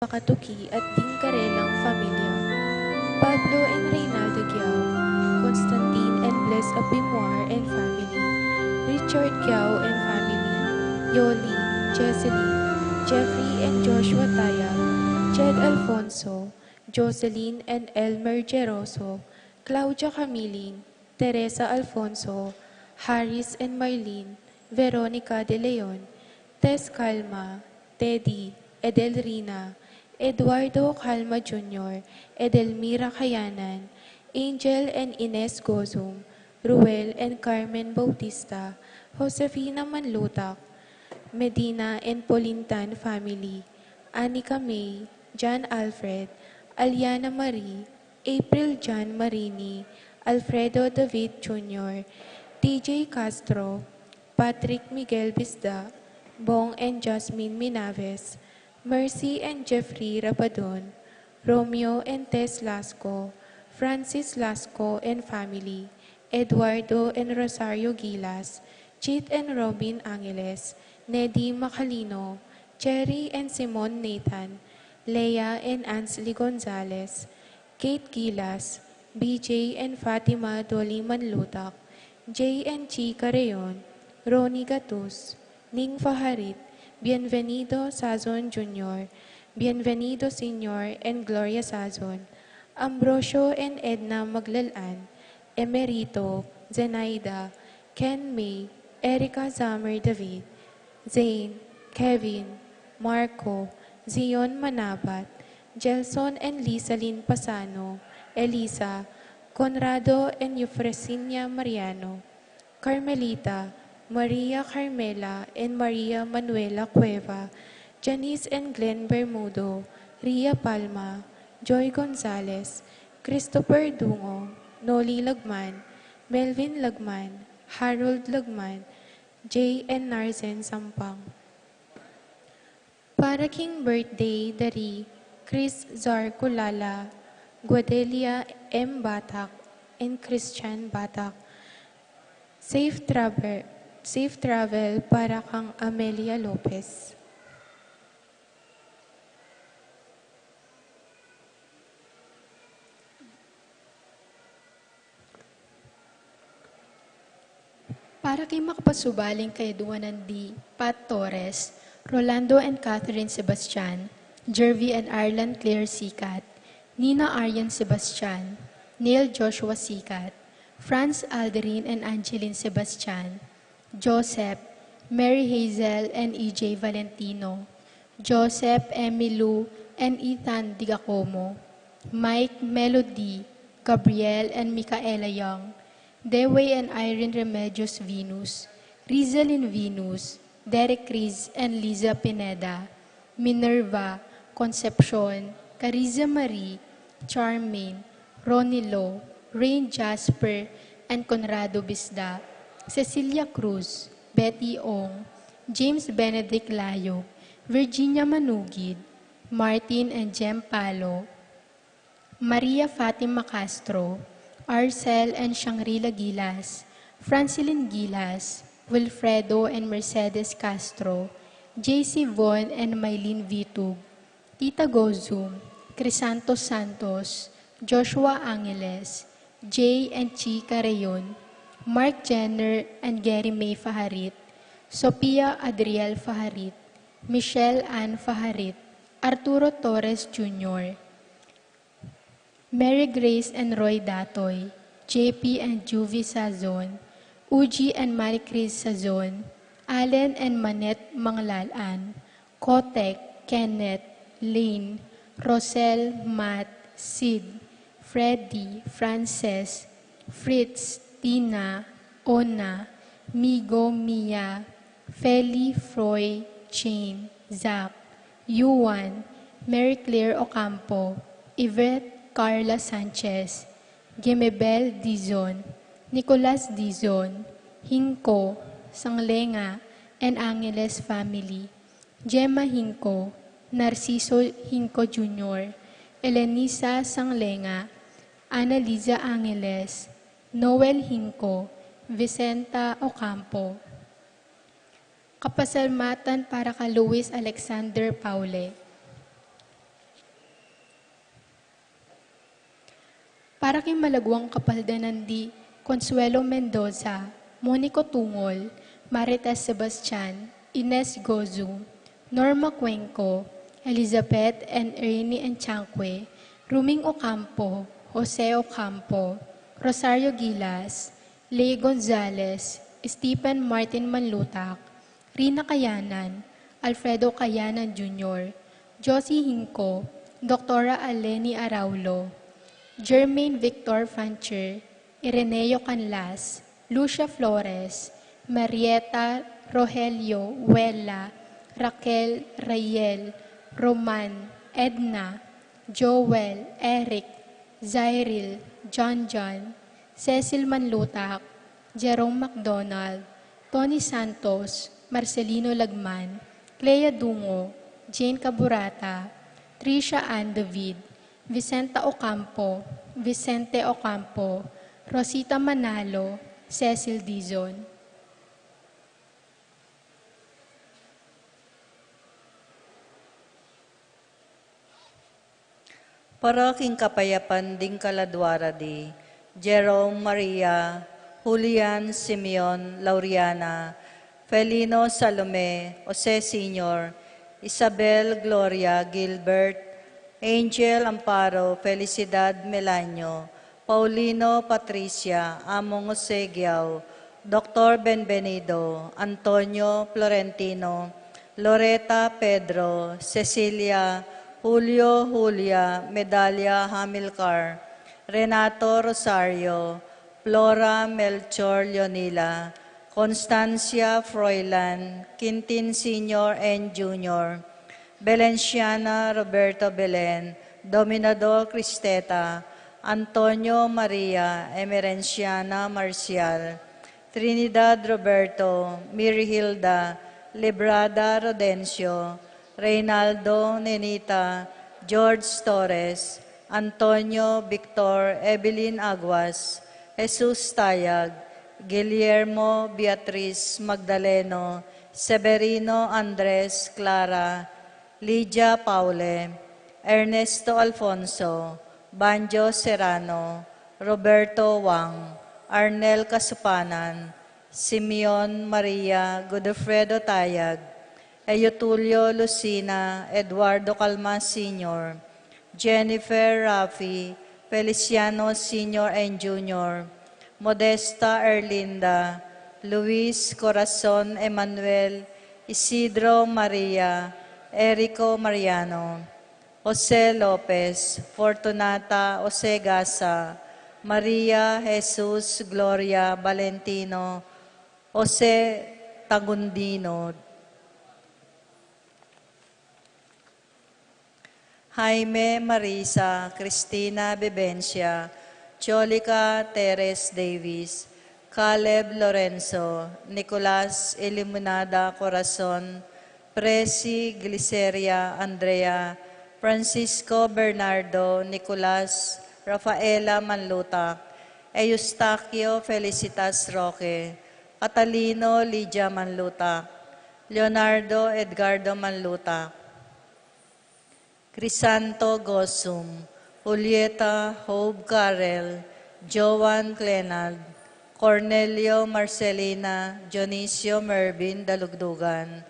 Makatuki at Dingkarelang Pamilya, Pablo and Reynaldo Giao, Constantine and Bless Abimoir and family, Richard Giao and family, Yoli, Jesseline, Jeffrey and Joshua Tayag, Jed Alfonso, Jocelyn and Elmer Geroso, Claudia Camiling, Teresa Alfonso, Harris and Marlene, Veronica De Leon, Tess Calma, Teddy, Edelrina, Eduardo Calma Jr., Edelmira Kayanan, Angel and Ines Gozum, Ruel and Carmen Bautista, Josefina Manlutak, Medina and Polintan family, Anika May, John Alfred, Aliana Marie, April John Marini, Alfredo David Jr., TJ Castro, Patrick Miguel Bisda, Bong and Jasmine Minaves, Mercy and Jeffrey Rabadon, Romeo and Tess Lasco, Francis Lasco and family, Eduardo and Rosario Gilas, Chit and Robin Angeles, Neddy Macalino, Cherry and Simon Nathan, Leia and Ansley Gonzalez, Kate Gilas, BJ and Fatima Dolly Manlutak, Jay and Chika Rayon, Ronnie Gatus, Ning Faharit, Bienvenido Sazon Jr., Bienvenido Sr. and Gloria Sazon, Ambrosio and Edna Maglalan, Emerito, Zenaida, Ken May, Erica Zamer David, Zane, Kevin, Marco, Zion Manabat, Gelson and Lisalyn Pasano, Elisa, Conrado and Eufresinia Mariano, Carmelita, Maria Carmela and Maria Manuela Cueva, Janice and Glenn Bermudo, Ria Palma, Joy Gonzalez, Christopher Dungo, Noli Lagman, Melvin Lagman, Harold Lagman, Jay and Narzen Sampang. Para king birthday dari Chris Zar Kulala, Guadelia M. Batak, and Christian Batak. Safe travel para kang Amelia Lopez. Para kay makapasubaling kay Duanan D. Pat Torres, Rolando and Catherine Sebastian, Jervy and Arlan Claire Sikat, Nina Aryan Sebastian, Neil Joshua Sikat, Franz Alderin and Angeline Sebastian, Joseph, Mary Hazel and EJ Valentino, Joseph Emilu and Ethan Digacomo, Mike Melody, Gabriel and Micaela Young, Dewey and Irene Remedios Venus, Rizalyn Venus, Derek Riz and Liza Pineda, Minerva, Concepcion, Cariza Marie, Charmaine, Ronilo, Rain Jasper, and Conrado Bisda, Cecilia Cruz, Betty Ong, James Benedict Layo, Virginia Manugid, Martin and Jem Palo, Maria Fatima Castro, Arcel and Shangri-La Gilas, Francilyn Gilas, Wilfredo and Mercedes Castro, JC Von and Mylene Vitug, Tita Gozum, Crisanto Santos, Joshua Angeles, Jay and Chika Rayon, Mark Jenner and Gary May Faharit, Sophia Adriel Faharit, Michelle Ann Faharit, Arturo Torres Jr., Mary Grace and Roy Datoy, JP and Juvie Sazon, Uji and Maricris Sazon, Allen and Manette Manglalan, Kotek, Kenneth, Lane, Rosel, Matt, Sid, Freddy, Frances, Fritz, Tina, Ona, Migo, Mia, Feli, Froy, Jane, Zach, Yuan, Mary Claire Ocampo, Yvette Carla Sanchez, Gemebel Dizon, Nicolas Dizon, Hinko, Sanglenga, and Angeles family, Gemma Hinko, Narciso Hinko Jr., Elenisa Sanglenga, Annalisa Angeles, Noel Hinko, Vicenta Ocampo. Kapasalmatan para ka Luis Alexander Paule. para kay Malagwang Kapaldanan di Consuelo Mendoza, Monico Tungol, Marites Sebastian, Ines Gozu, Norma Cuenco, Elizabeth and Ernie Enchankwe, Ruming Ocampo, Jose Ocampo, Rosario Gilas, Lea Gonzalez, Stephen Martin Manlutak, Rina Kayanan, Alfredo Kayanan Jr., Josie Hinco, Dr. Aleni Araulo, Jermaine Victor Fancher, Ireneo Canlas, Lucia Flores, Marieta Rogelio Huela, Raquel Rayel, Roman, Edna, Joel, Eric, Zyril, John, Cecil Manlutak, Jerome McDonald, Tony Santos, Marcelino Lagman, Clea Dungo, Jane Caburata, Tricia Ann David, Vicenta Ocampo, Vicente Ocampo, Rosita Manalo, Cecil Dizon. Para king kapayapan ding kaladwara di, Jerome Maria, Julian Simeon Lauriana, Felino Salome, Jose Sr., Isabel Gloria Gilbert, Angel Amparo Felicidad Melanio, Paulino Patricia Among Jose Giao, Dr. Benvenido, Antonio Florentino, Loreta Pedro, Cecilia, Julio Julia Medalla Hamilcar, Renato Rosario, Flora Melchor Leonila, Constancia Froilan, Quintin Sr. and Jr., Belenciana Roberto Belen, Dominador Cristeta, Antonio Maria Emerenciana Marcial, Trinidad Roberto, Mirihilda, Librada Rodencio, Reynaldo Nenita, George Torres, Antonio Victor Evelyn Aguas, Jesus Tayag, Guillermo Beatriz Magdaleno, Severino Andres Clara, Lydia Paule, Ernesto Alfonso, Banjo Serrano, Roberto Wang, Arnel Kasupanan, Simeon Maria Godofredo Tayag, Eutulio Lucina, Eduardo Calma Sr., Jennifer Rafi, Feliciano Sr. and Jr., Modesta Erlinda, Luis Corazon Emanuel, Isidro Maria, Erico Mariano, Jose Lopez, Fortunata Osegasa, Maria Jesus Gloria Valentino, Jose Tagundino, Jaime Marisa, Cristina Bebencia, Cholica Teres Davis, Caleb Lorenzo, Nicolas Elimunada Corazon, Presi Gliceria Andrea, Francisco Bernardo, Nicolas, Rafaela Manlutak, Eustaquio Felicitas Roque, Catalino Lydia Manlutak, Leonardo Edgardo Manlutak, Crisanto Gosum, Julieta Hope Carrel, Joan Clenald, Cornelio Marcelina, Dionisio Mervin Dalugdugan,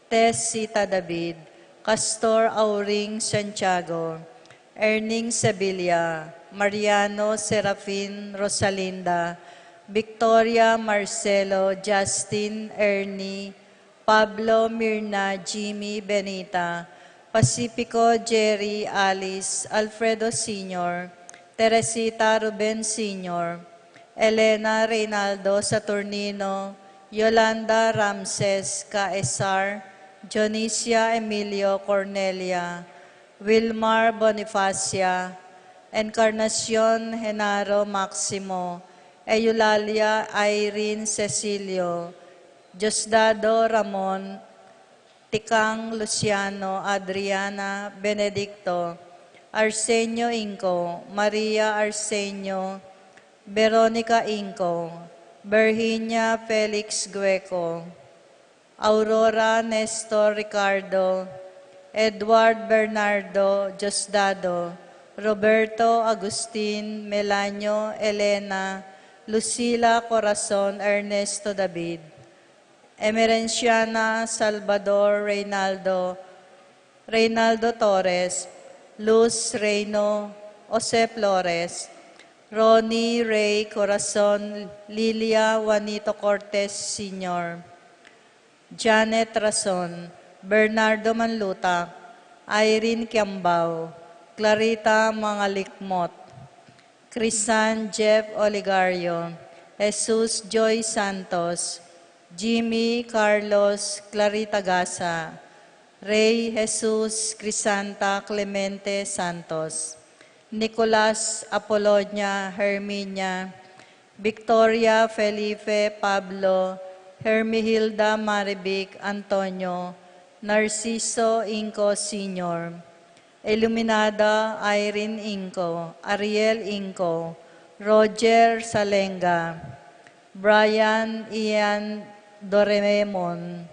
Tess Sita David, Castor Auring Santiago, Erning Sevilla, Mariano Serafin Rosalinda, Victoria Marcelo, Justin Ernie, Pablo Mirna, Jimmy Benita, Pacifico Jerry Alice, Alfredo Sr., Teresita Ruben Sr., Elena Reynaldo Saturnino, Yolanda Ramses Caesar, Jonicia Emilio Cornelia, Wilmar Bonifacia, Encarnacion Genaro Maximo, Eulalia Irene Cecilio, Diosdado Ramon, Tikang Luciano, Adriana Benedicto, Arsenio Inco, Maria Arsenio, Veronica Inco, Virginia Felix Gueco, Aurora Nestor Ricardo, Edward Bernardo Diosdado, Roberto Agustin, Melanio, Elena, Lucila Corazon, Ernesto David, Emerenciana Salvador Reynaldo Torres, Luz Reyno, Jose Flores, Ronnie Ray Corazon, Lilia Juanito Cortez Sr., Janet Rason, Bernardo Manluta, Irene Kiambao, Clarita Mangalikmot, Crisan Jeff Oligario, Jesus Joy Santos, Jimmy Carlos Clarita Gasa, Ray Jesus Crisanta Clemente Santos, Nicolas Apolonia Herminia, Victoria Felipe Pablo, Hermihilda Maribic Antonio, Narciso Inco Sr., Iluminada Irene Inco, Ariel Inco, Roger Salenga, Brian Ian Doremon,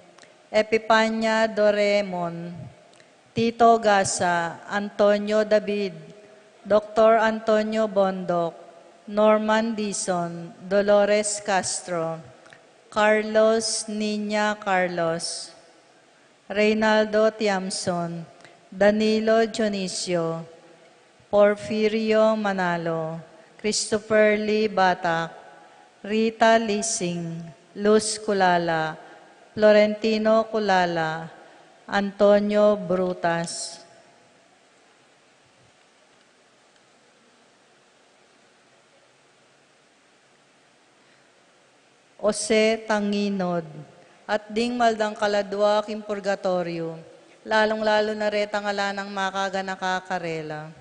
Epipanya Doremon, Tito Gasa, Antonio David, Dr. Antonio Bondoc, Norman Dizon, Dolores Castro, Carlos Niña Carlos, Reynaldo Tiamson, Danilo Dionisio, Porfirio Manalo, Christopher Lee Batak, Rita Lising, Luz Culala, Florentino Culala, Antonio Brutas. Jose Tanginod, at ding maldang kaladwa kim purgatorio, lalong-lalo na reta ngala ng makaga nakakarela.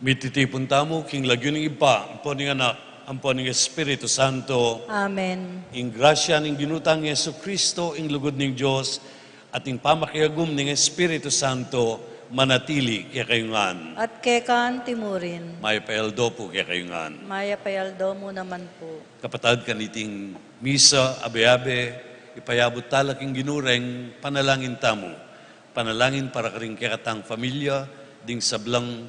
Mititipon tamo, king lagyuning ipa, ampon ng anak, ampon ng Espiritu Santo, Amen. ing grasya ng ginutang ni Yesu Kristo, ing lugod ng Diyos, at ing pamakiagum ng Espiritu Santo, manatili kaya kayungan. At kekan timurin. May paeldo po kaya kayungan. Maya payaldo mo naman po. Kapatad kaniting misa, abe-abe, ipayabot talaking ginureng, panalangin tamo. Panalangin para karing kaya katang familia, ding sablang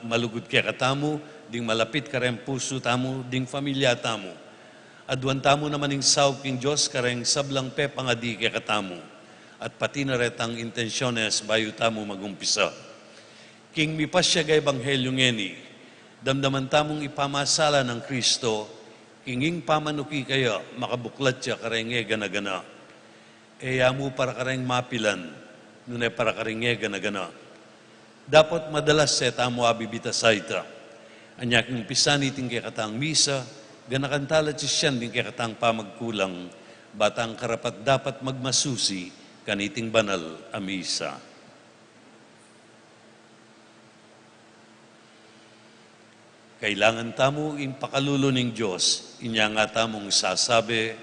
malugod kaya katamu, ding malapit kareng puso tamu, ding familia tamu. Adwan tamu naman ing saw king Diyos kareng sablang pepangadi kaya katamu. At pati na retang intensyones bayo tamu magumpisa. King mipasya ga ebanghelyo ngeni, damdaman tamong ipamasala ng Kristo, kinging pamanuki kaya makabuklat siya kareng gana-gana. Eya mo para kareng mapilan, nunay para kareng gana-gana. Dapat madalas sa tamo abibita saita. Anyaking pisan iting kaya katang misa, ganakantalat siyan din kaya katang pamagkulang, batang karapat dapat magmasusi, kaniting banal a misa. Kailangan tamo in pakalulo ng Diyos, inya nga tamong sasabi,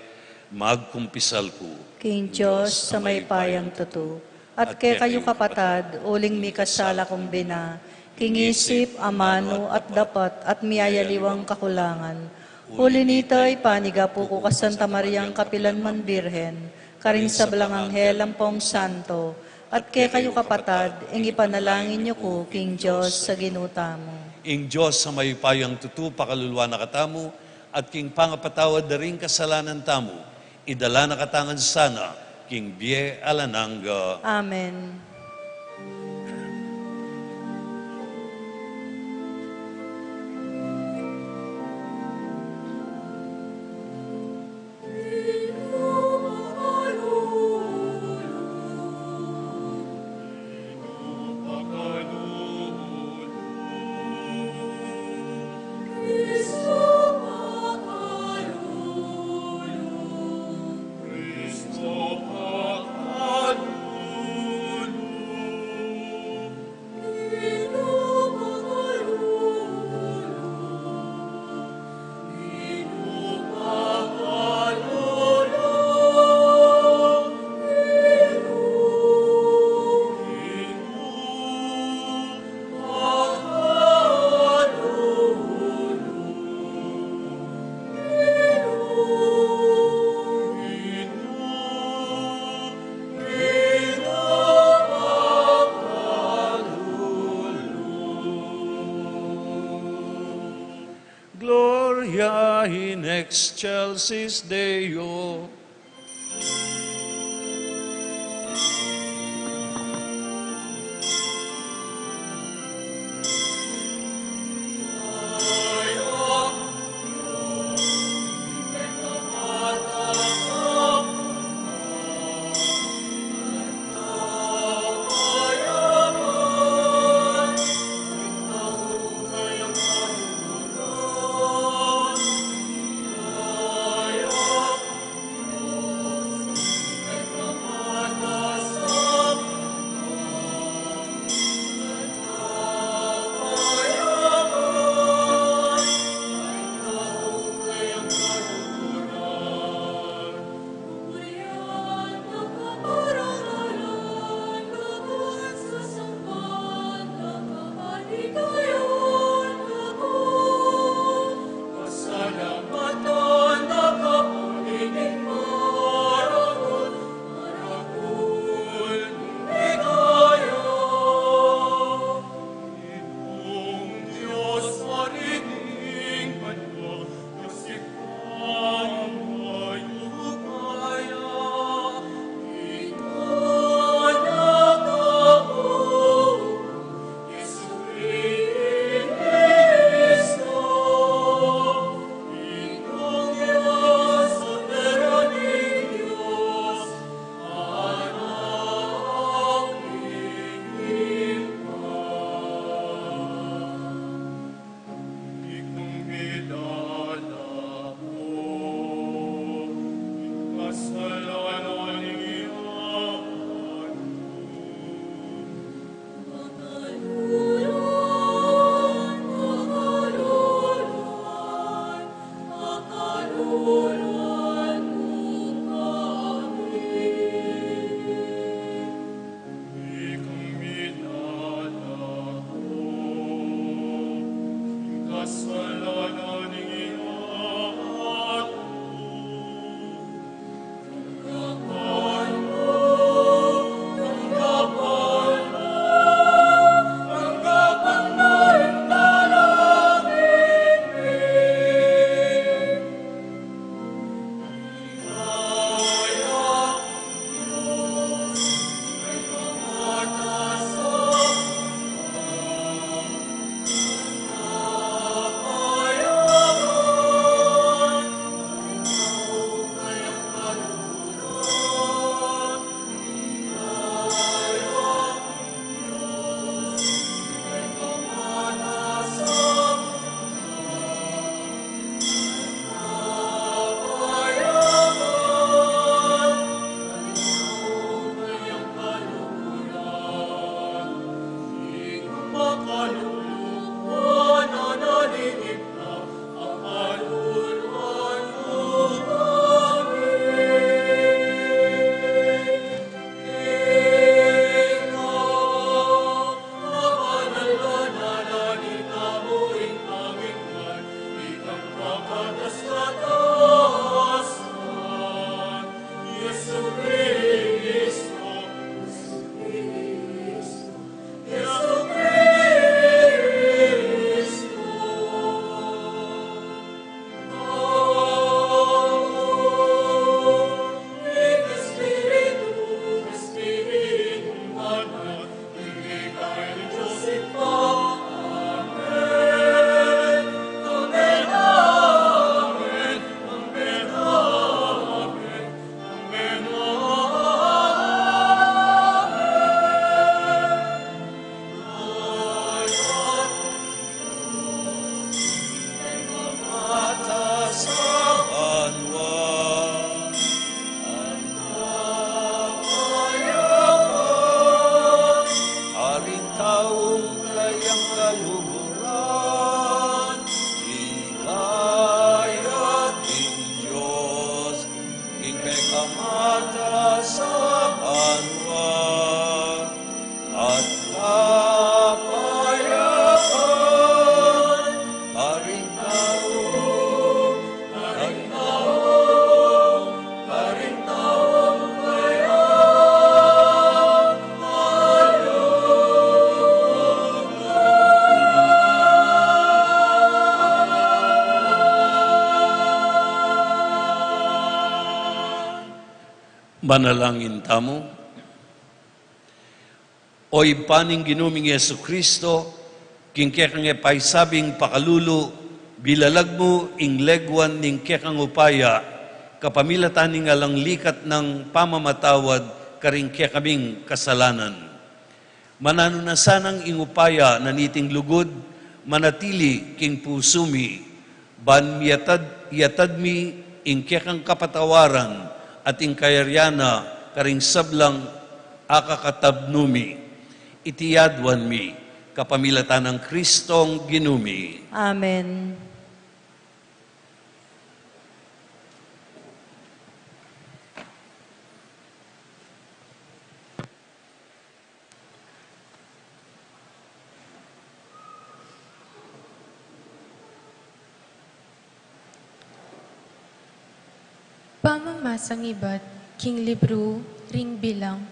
magkumpisal ko. King Diyos sa may payang tutu. At kay kayo kapatad, uling mi kasala kong bina, kingisip, amano, at dapat, at miyayaliwang kakulangan. Huli nito'y paniga po ko ka Santa Mariang Kapilan man Birhen, karing sa belang anghel ang pong santo, at kay kayo kapatad, ing ipanalangin niyo ko, King Diyos, sa ginuta mo. Ing Diyos sa may payang tutu, pakaluluwa na katamu, at king pangapatawad na rin kasalanan tamu, idala na katangan sana, king bie alananga. Amen. Gloria in excelsis Deo. Manalangin tamo. Oy paning ginuming Yesu Kristo, kingkekang paisabing pakalulu, bilalag mo ing legwan ning kekang upaya, kapamilatan ning alang likat ng pamamatawad, karing kaming kasalanan. Manano na sanang ing upaya na niting lugod, manatili king pusumi, ban yatad mi ing kekang kapatawaran, at ing kayaryana karing sablang akakatabnumi. Itiyadwan mi, kapamilatan ng Kristong ginumi. Amen. Pamamasang iba't king libro ring bilang.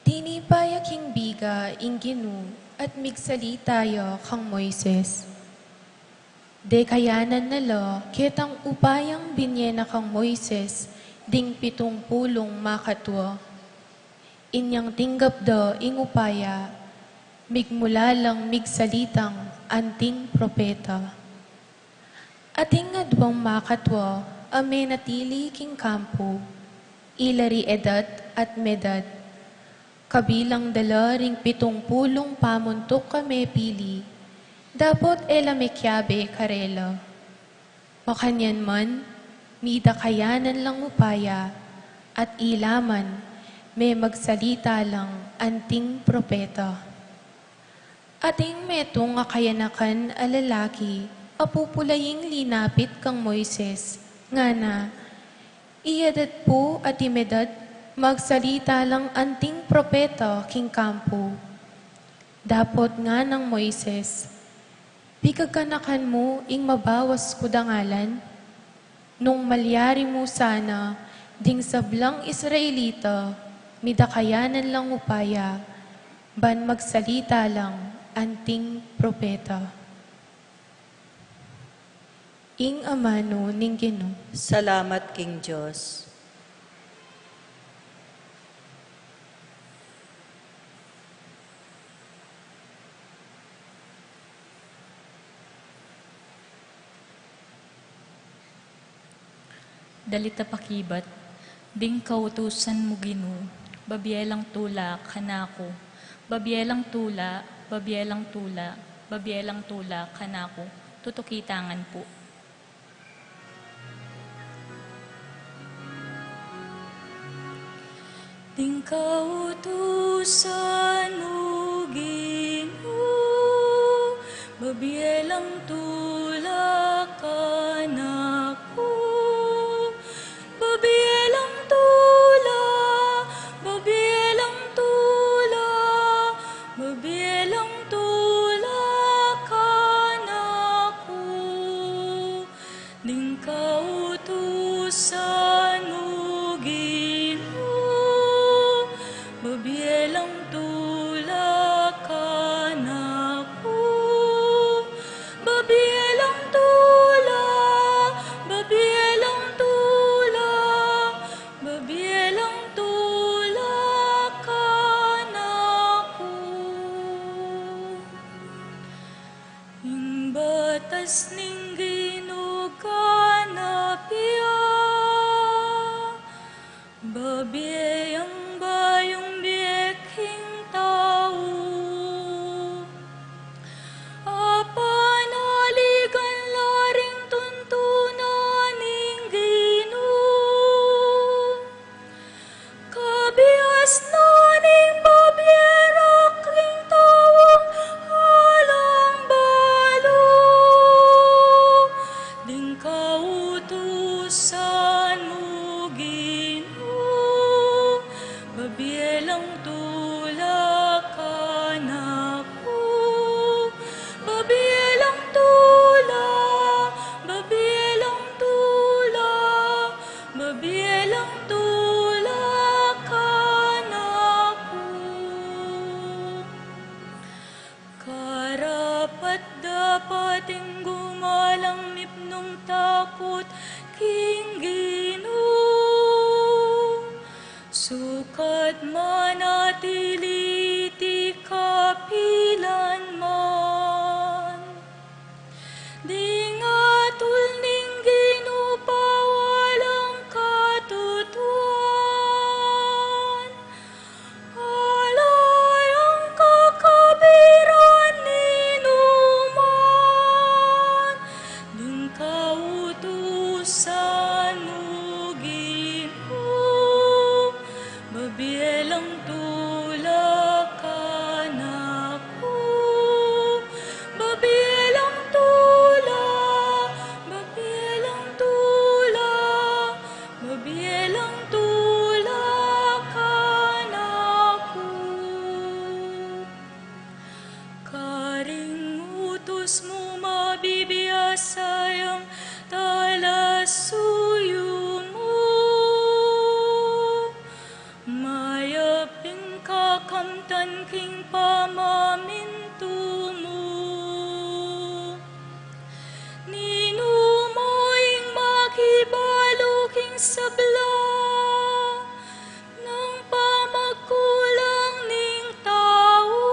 Tinipaya king biga ing ginu at migsali tayo kang Moises. De kayanan nala kitang upayang binyena kang Moises ding 70 makatwa. Inyang tinggap da ing upaya migmula lang migsalitang anting propeta. Ating adwang makatwa ame natili king kampo, ilari edad at medad. Kabilang dalaring 70 pamuntok kami pili, dapat elamekyabe karela. Makanyan man, mida kayanan lang upaya, at ilaman, may magsalita lang anting propeta. Ating metong akayanakan alalaki, apupulaying linapit kang Moises, nga na, iyadat po at imedad, magsalita lang anting propeta king kampo. Dapot nga ng Moises, pikagkanakan mo ing mabawas ko dangalan, nung malyari mo sana, ding sablang Israelita, midakayanan lang upaya, ban magsalita lang anting propeta. Ing amano ning Ginoo. Salamat, King Diyos. Dalita pakibat, ding kautusan mo Ginoo, babielang tula kanako, babielang tula, babielang tula, babielang tula kanako, tutukitangan po. Ding kautusan mo Ginoo, babielang tula kanako, babielang tula, babielang tula, babielang tula kanako, ding kautusan mo Ginoo, babielang tula kanako, babielang tula, babielang tula, babielang tula kanako. Yung batas ning Ginoo kanapia, babiyang bayong biyeking tao, apanaligan laring tuntunan ning Ginoo, kabias na ning babyera king tawong halang balo, ding kautusan mo Ginoo, babielang tula kanako, babielang tula, babielang tula, babielang tula kanako. Karapat dapat ing gumalang mipnong takot king Ginoo, manatili ti kapilanman. Di nga tulning ginupawalang katutuan, alay ang kakabiran ni numan, ding kautusan mo Ginoo, babielang tulak ka nako, babielang tulak, babielang tulak, babielang tulak ka nako. Karing utos mo mabibiyasayang talasuyo mo, mayaping kakamtan king pamaminto mo. Ninumoying makibaluking sabla ng pamagkulang ning tao.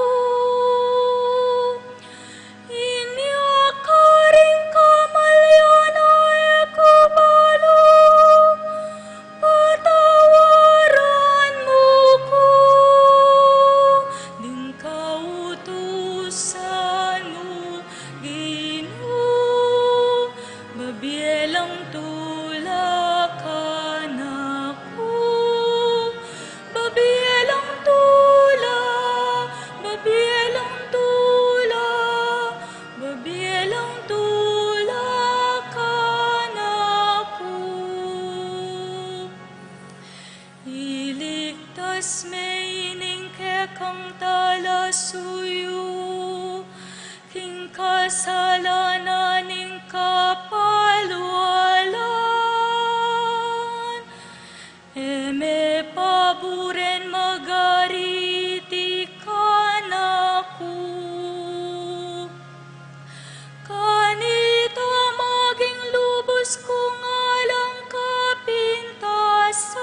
Inyakaring kamalyan ay kubalo, patawaran mo ko, ding kautusan mo Ginoo, babielang tulak ka nako, babielang tulak, babielang tulak, babielang tulak ka nako. Iligtas may ining kekang talasuyo, king kasalanan ning kapalwalan. Eme paburen magariti ka nako, kanita maging lubos kong alang kapintasan,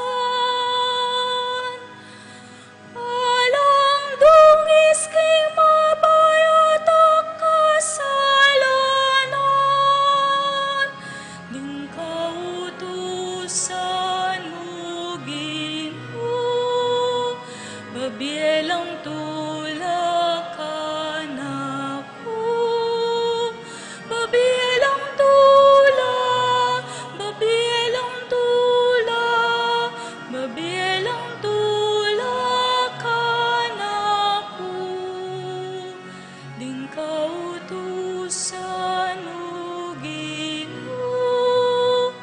alang dungis king mabayat ak kasalanan, ding kautusan mo Ginoo, babielang tulak ka nako, babielang tulak, babielang tulak, babielang tulak ka nako, ding kautusan mo Ginoo,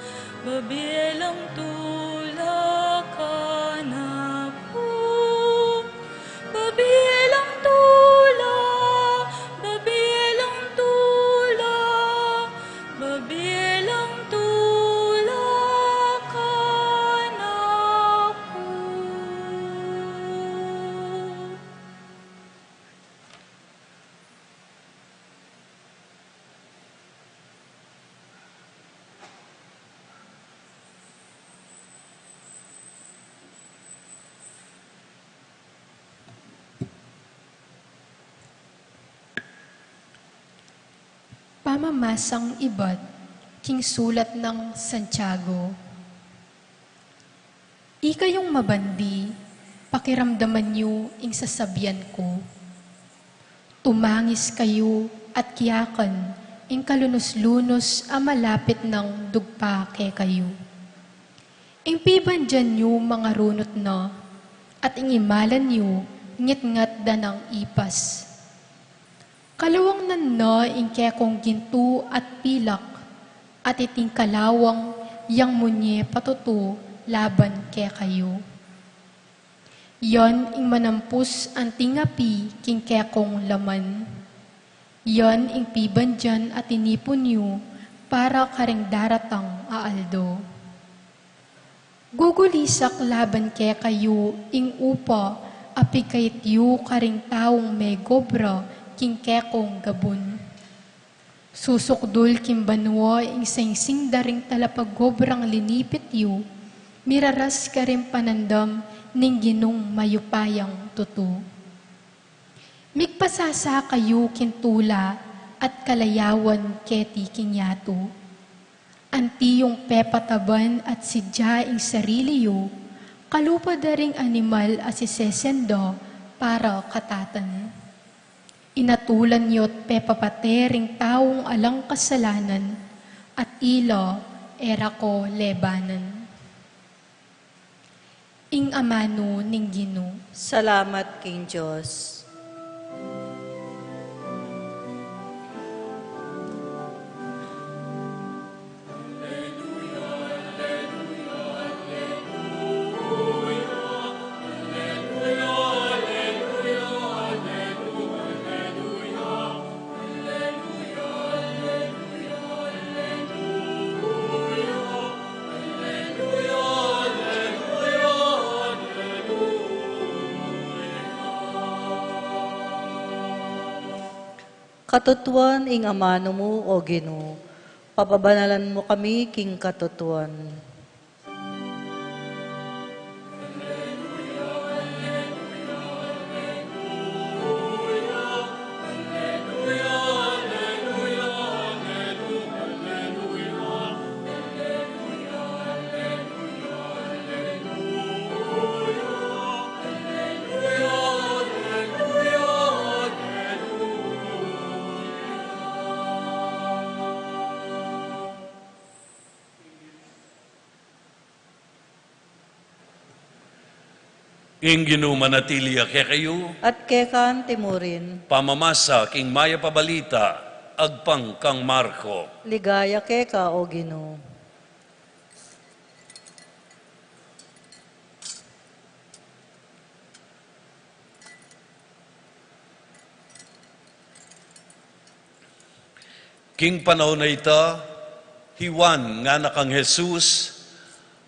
babielang tulak ka nako, babielang tulak, babielang tulak, babielang tulak ka nako. Pamamasang iba't king sulat ng Santiago. Ikayong mabandi, pakiramdaman niyo ing sasabihan ko. Tumangis kayo at kiyakan ing kalunos-lunos a malapit ng dugpa ke kayo. Ing pibandyan niyo mga runot na, at ing imalan niyo ngit-ngat da ng ipas. Kalawang nanna ing kekong ginto at pilak, at iting kalawang yang munye patuto laban ke kayo. Yon ing manampus ang tingapi king kekong laman. Yon ing pibandyan at inipon niyo para karing daratang aaldo. Gugulisak laban ke kayo ing upa apikait yu karing taong may gobra king kekong gabun. Susukdul kim banwa ing singsing daring talapag gobrang linipit yu, Miraras ka rin panandam ning ginong mayupayang tutu. Migpasasa kayo kintula at kalayawan keti kinyato. Antiyong pepataban at sidyaing sariliyo, kalupa daring animal at sisesendo para katatan. Inatulan niyo't pepapatering taong alang kasalanan at ilo era ko lebanan. Ing amano ning Ginoo. Salamat King Diyos. Katutuan ing amano mo, O Ginoo, papabanalan mo kami king katutuan. Ing Ginoo manatili kaya kayo, At kekan timurin, pamamasa king maya pabalita, agpang kang Marco. ligaya keka, O Ginoo. King panahon na ita, Hiwan nga nakang Jesus,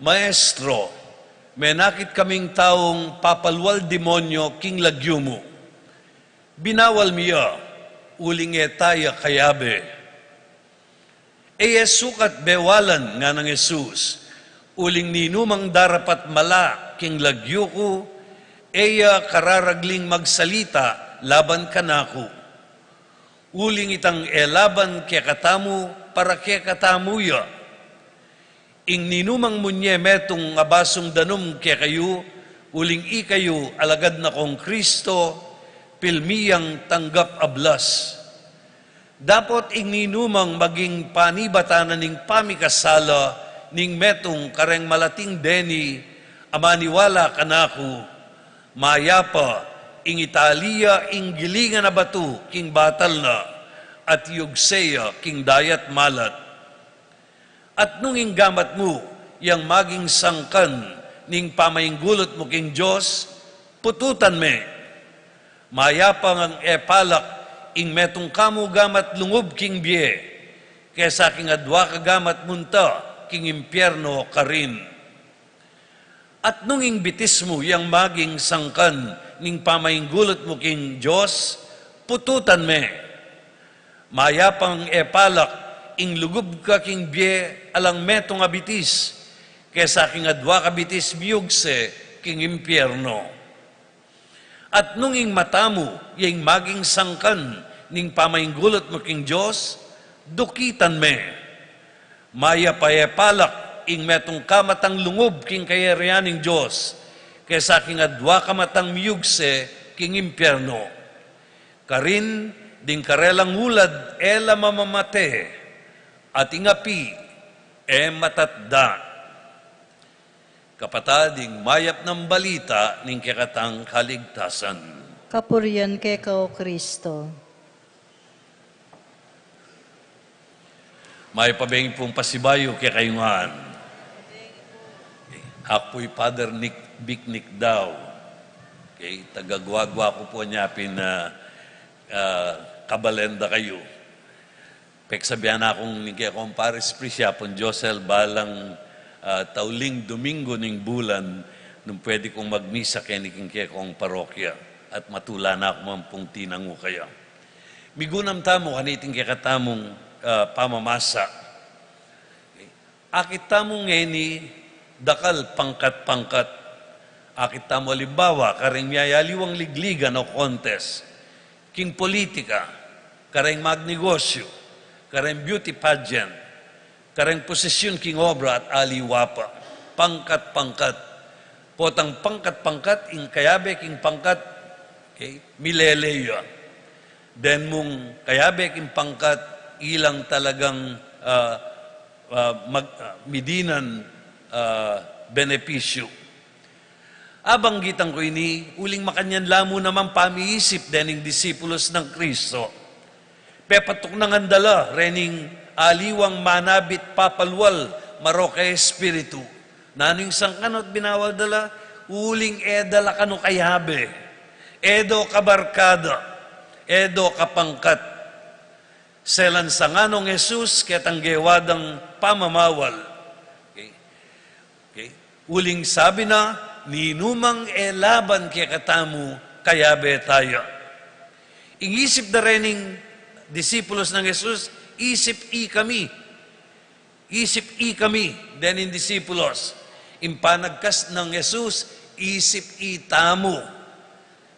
Maestro, may nakit kaming taong papalwal demonyo king lagyo mo. Binawal miya, uling etaya kayabe. Sukat bewalan nga ng Jesus, uling ninumang darapat mala king lagyo ko, kararagling magsalita laban kanako. Uling itang elaban kaya katamu para kaya katamuya. Ing ninumang munye metong abasong danum kaya kayo, uling ikayo alagad na kong Kristo, pilmiyang tanggap ablas. Dapat ing ninumang maging panibatanan ning pamikasala, ning metong kareng malating deni, amaniwala kanako, mayapa, ing Italia, ing gilingan na batu, king batal na, at yugseya, king dayat malat. At nung gamat mo, yang maging sangkan, ning pamainggulot mo king Diyos, pututan me. Mayapang ang epalak, ing metong kamo gamat lungob king biye, kesa king adwa kagamat munta, king impyerno karin. At nung bitis mo, yang maging sangkan, ning pamainggulot mo king Diyos, pututan me. Mayapang epalak, ing lugub ka king biye, alang metong abitis, kesa king adwa kabitis biyugse, king impyerno. At nung mata mo, yung maging sangkan, ning pamainggulot mo king Diyos, dukitan me. Maya paepalak, ing metong kamatang lungob king kayarianing Diyos, kesa king adwa kamatang miyugse king impyerno. Karin, ding karelang ulad, ela mamamate, at ingapi, matatda. Kapatading mayap ng balita ning kekatang kaligtasan. Kapurian keka, O Kristo. May pabeng pong pasibayo kaya kayungan. Ako'y Father Nick Biknik daw. Okay, tagagwagwa ko po niya kabalenda kayo. Peksabihan akong kaya kompares prisyapon Josel balang tauling Domingo ning bulan nung pwede kong magmisa keniking kaya kong parokya at matula na ako mampung tinango kaya. Migunam tamo kaniting kaya katamong pamamasa. Okay. Akit tamong ngeni dakal pangkat-pangkat. Akit tamo halimbawa, kareng miyayaliwang ligligan o contest, king politika, kareng magnegosyo, kareng beauty pageant, kareng posisyon king obra at aliwapa, pangkat-pangkat. Potang pangkat-pangkat, ing kayabe king pangkat, okay, mileleya. Den mong kayabe king pangkat, ilang talagang midinan benepisyo. Abanggitan ko ini, uling makanyan lamo naman pamiisip dening disipulos ng Kristo. Pepatok nang andala, rening aliwang manabit papalwal, maroke espiritu. Naning sangkanot binawal dala, uling edala kano kayabe, edo kabarkada, edo kapangkat. Selan sa nganong Jesus, ketang gewadang pamamawal. Okay. Okay. Uling sabi na, ninumang elaban kaya katamu, kayabe tayo. Ingisip na rening disipulos ng Jesus, isip i kami. Isip i kami, dening disipulos. Impanagkas ng Jesus, isip i tamo.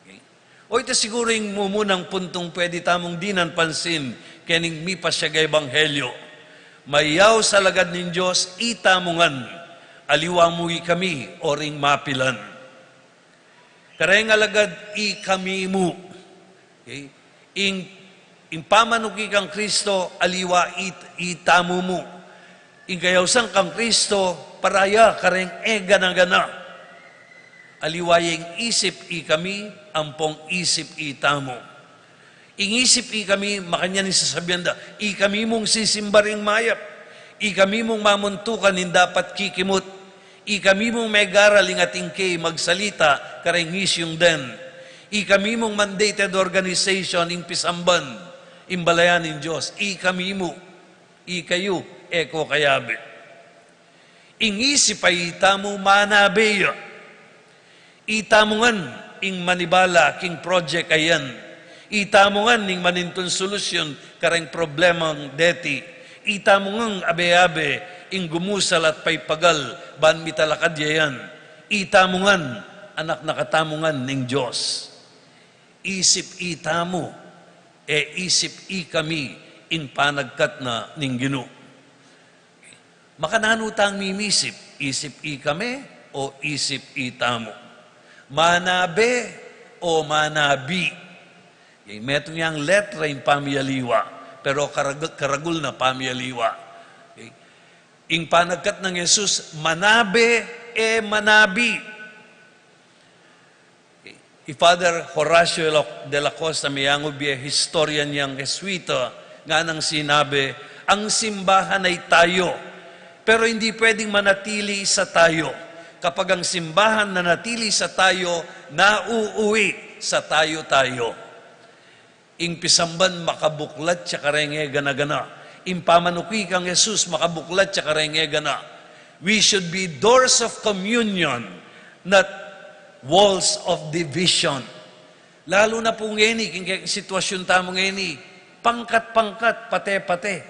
Okay. O ito siguro yung mumunang puntong pwede tamong dinan pansin, kening mipas siya ga ebanghelyo. Mayaw sa lagad ng Diyos, itamungan. Aliwamui kami, oring mapilan. Kareng alagad, ikami mo. Okay? Ing pamanuki kang Kristo, aliwa itamu mo. Ing kayawsang kang Kristo, paraya kareng gana-gana. Aliwayeng isip ikami, ampong isip itamo. Ing isip ikami, makanya ni sasabihan da, ikami mong sisimbaring mayap. Ikami mong mamuntukan, hindi dapat kikimot. Ikami mong may garaling ating kay magsalita, karengis yung den. Ikami mong mandated organization, ing pisamban, imbalayan ng Diyos. Ikami mo, ikayo, eko kayabe. Ingisip ay itamo manabeya. Itamungan, ing manibala, king project ayan. Itamungan, ing manintun solusyon, kareng problemang deti. Itamungan, abe-abe, ing gumusal at paypagal, ban mitalakad yayan. Itamungan, anak nakatamungan ng Diyos. Isip itamo, isip ikami, in panagkat na ning Gino. Makananutang mimisip, isip ikami o isip itamo. Manabe o manabi. Meto niyang letra in pamiyaliwa, pero karagul na pamiyaliwa. Ing panagkat ng Jesus, manabe manabi. Father Horacio de la Costa Miyango biya historian niyang Jesuito nga nang sinabi, ang simbahan ay tayo, pero hindi pwedeng manatili sa tayo. Kapag ang simbahan nanatili sa tayo, nauuwi sa tayo-tayo. Ing pisamban makabuklat siya karenge gana-gana. Impamanuki kang Jesus, makabuklat siya karengega na. We should be doors of communion, not walls of division. Lalo na po ngayon, king sitwasyon tamo ngayon, pangkat-pangkat, pate-pate.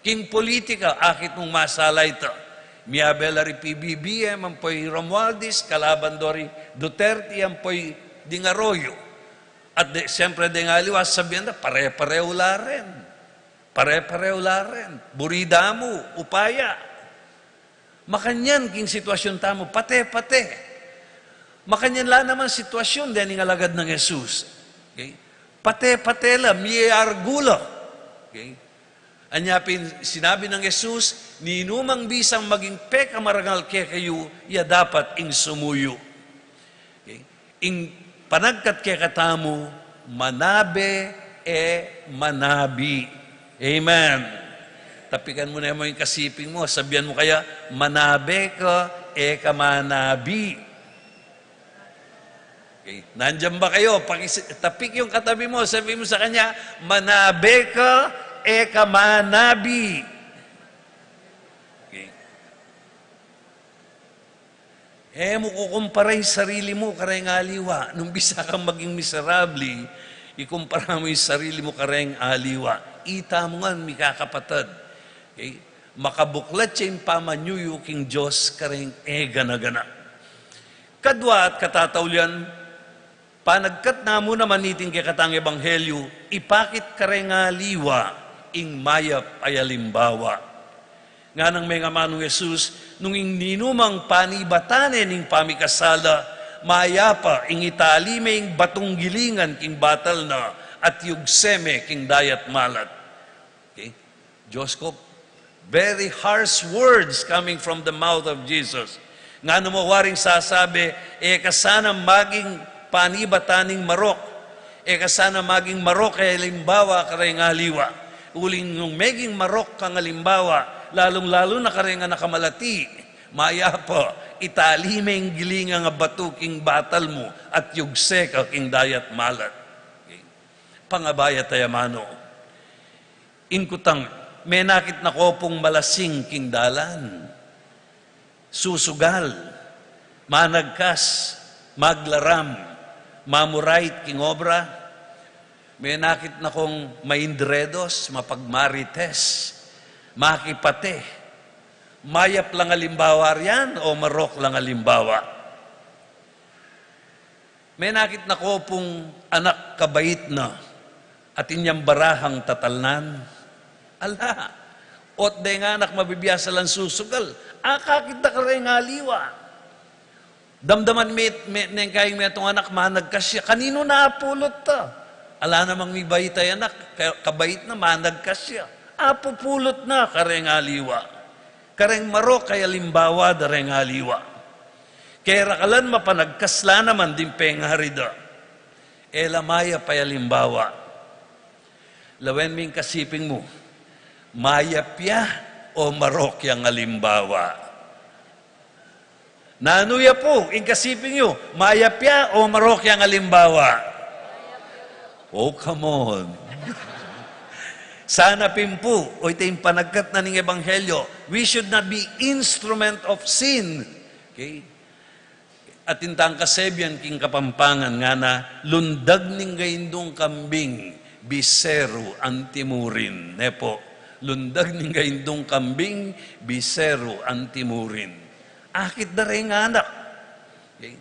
King politika, akit mong masala ito. Miabelari PBBM, ampoy Romualdez, kalaban dori Duterte, ampoy Dingaroyo. At siyempre Dingaliwas, sabihan na, pare-pareho la rin. Pare-pareho la rin. Buridamu, upaya. Makanyan king sitwasyon tamo, pate-pate. Makanyan la naman sitwasyon din ng alagad ng Jesus. Okay? Pate-pate la, miargula. Okay? Anyapin, sinabi ng Jesus, ninumang bisang maging peka marangal kaya kayo, iya dapat ing sumuyo. Okay? Ing panagkat kaya katamo, manabe manabi. Amen. Tapikan mo na mo yung kasiping mo, sabihan mo kaya, manabe ka, kamanabi. Okay. Nandiyan ba kayo? Tapik yung katabi mo, sabi mo sa kanya, manabe ka, kamanabi. Okay. Mo kukumpara yung sarili mo, kareng aliwa. Nung bisa kang maging miserable, ikumpara mo yung sarili mo, kareng aliwa. Ita mo nga, mikakapatad. Okay? makabuklat siya yung pamanyuyo king Diyos kareng gana-gana. Kadwa at katatawlian, panagkat na mo naman iting kikatang ebanghelyo, ipakit karenga liwa, ing mayap ay alimbawa. Nga nang may nga manong Jesus, nung ing ninumang panibatanen ing pamikasala, mayapa ing itali may ing batong gilingan king batal na, at yugseme king dayat malat. Okay? Diyos ko, very harsh words coming from the mouth of Jesus. Nga namawaring sasabi, kasana maging panibataning marok, kasana maging marok kay limbawa karay nga liwa. Uling nung meging marok kang alimbawa, lalong-lalo na karay nga nakamalati, maya po, itali may gilinga nga batuking batal mo, at yugse ka king dayat malat. Okay. Pangabaya tayamano, inkutang, may nakit na ko pong malasing king dalan, susugal, managkas, maglaram, mamurait king obra, may nakit na kong maindredos, mapagmarites, makipate, mayap lang alimbawa riyan o marok lang alimbawa. May nakit na ko pong anak kabait na at inyang barahang tatalnan. Ala, ot de nga anak mabibiyasa lang susugal, kakita ka rin nga liwa. Damdaman neng kayong may itong anak managkasya, kanino naapulot ta? Ala namang may baytay anak, kabait na managkasya. Apupulot na kareng aliwa. Kareng maro kaya limbawa dareng aliwa. Kaya rakalan mapanagkasla naman din pengharida. Elamaya paya limbawa. Lawen ming kasiping mo, mayapya o marok yang alimbawa. Nanuya po, ingkasiping nyo, mayapya o marok yang alimbawa? Oh, come on. Sana pimpu, o ito yung panagkat na ng Ebanghelyo, we should not be instrument of sin. Okay? At intang kasebyan king kapampangan nga na, lundag ning gaindong kambing, bisero antimurin. Nepo, lundag ning gaindong kambing, bisero antimurin. Akit da rin nga anak. Okay?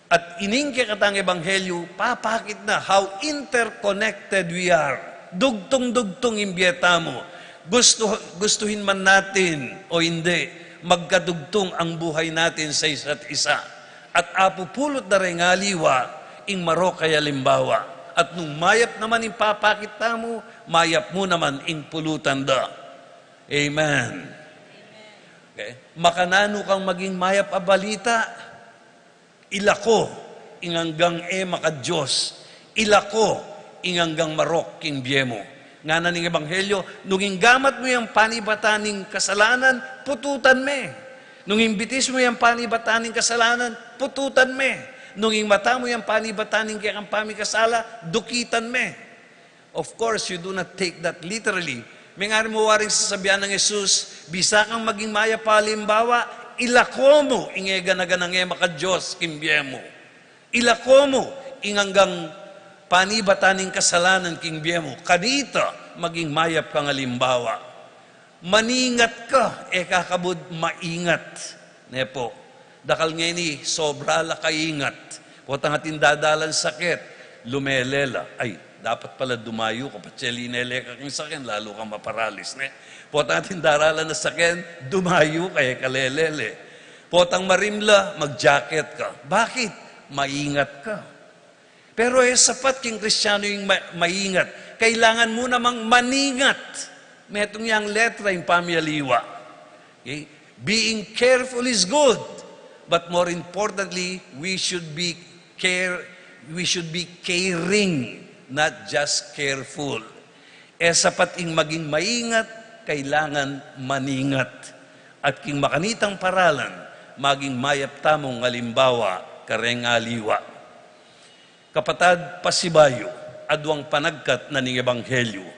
At ining katang Ebanghelyo, papakit na how interconnected we are. Dugtong-dugtong imbyeta mo. Gustuhin man natin o hindi, magkadugtong ang buhay natin sa isa't isa. At apupulot na rin nga liwa, ing maro kaya limbawa. At nung mayap naman ing papakita mo, mayap mo naman ing pulutan da. Amen. Okay? Makanano kang maging mayap a balita, ilako, inganggang maka Diyos. Ilako, inganggang marok king biyemo. Nga na ning Ebanghelyo, nung inggamat mo yung panibataning kasalanan, pututan me. Nung imbitis mo yung panibataning kasalanan, pututan me. Nung ingmata mo yung panibataning kayang pamikasala, dukitan me. Of course, you do not take that literally. May nga rin mo waring sasabihan ng Jesus, bisa kang maging maya palimbawa, ilako mo, ingega-naganang maka Diyos, kimbiyemo. Ilako mo, inganggang panibataning kasalanan king biyemo, kanita maging mayap kang alimbawa. Maningat ka, kakabud maingat. Nepo, dakal ngayon sobra la kaingat. Potang atin dadalan sakit, lumelela. Ay, dapat pala dumayo ka, patselinele ka kang sakit, lalo kang maparalis. Ne? Potang atin daralan na sakit, dumayo kaya kalelele. Potang marimla, mag-jacket ka. Bakit? Maingat ka. Pero sapat king Kristiyano yung maingat. Kailangan mo namang maningat. Metong yang letra yung pamyaliwa. Okay? Being careful is good. But more importantly, we should be caring, not just careful. Sapat ing maging maingat, kailangan maningat. At king makanitang paralan, maging mayap tamong alimbawa, kareng aliwa. Kapatad pasibayo, adwang panagkat na ning Ebanghelyo,